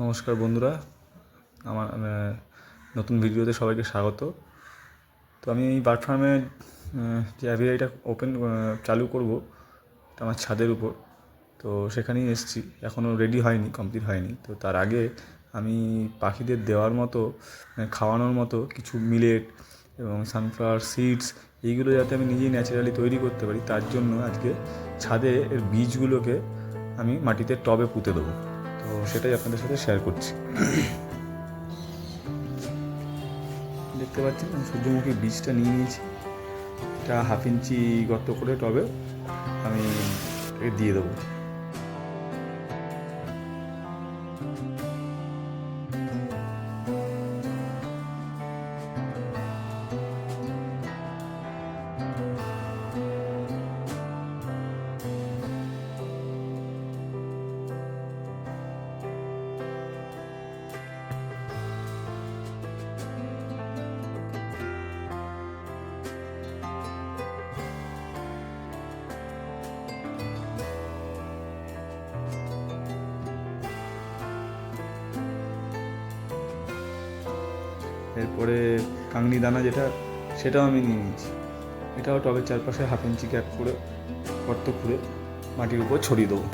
নমস্কার বন্ধুরা, আমার নতুন ভিডিওতে সবাইকে স্বাগত। তো আমি এই বার্ড ফার্মের যে অ্যাভিয়ারিটা চালু করব, এটা আমার ছাদের উপর। তো সেখানেই এসেছি, এখনও রেডি হয়নি, কমপ্লিট হয়নি। তো তার আগে আমি পাখিদের দেওয়ার মতো খাওয়ানোর মতো কিছু মিলেট এবং সানফ্লাওয়ার সিডস এইগুলো যাতে আমি নিজেই ন্যাচারালি তৈরি করতে পারি, তার জন্য আজকে ছাদে এর বীজগুলোকে আমি মাটিতে টবে পুঁতে দেবো। তো সেটাই আপনাদের সাথে শেয়ার করছি। দেখতে পাচ্ছেন আমি সূর্যমুখী বীজটা নিয়ে নিয়েছি। এটা 1/2 ইঞ্চি গর্ত করে টবে আমি দিয়ে দেবো। এরপরে কাংনি দানা সেটাও আমি নিয়ে নিয়েছি। এটাও টবের চারপাশে 1/2 ইঞ্চি গ্যাপ করে গর্ত খুঁড়ে মাটির উপর ছড়িয়ে দেবো।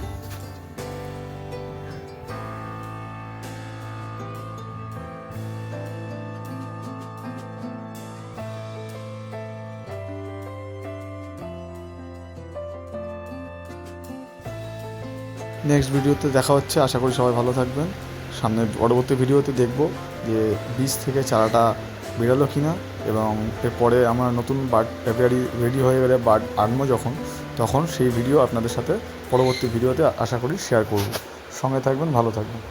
নেক্সট ভিডিওতে দেখা হচ্ছে, আশা করি সবাই ভালো থাকবেন। সামনের পরবর্তী ভিডিওতে দেখব যে বীজ থেকে চারাটা বেরোলো কি না, এবং এরপরে আমার নতুন বার্ড অ্যাভিয়ারি রেডি হয়ে গেলে বার্ড আনবো তখন সেই ভিডিও আপনাদের সাথে পরবর্তী ভিডিওতে আশা করি শেয়ার করব। সঙ্গে থাকবেন, ভালো থাকবেন।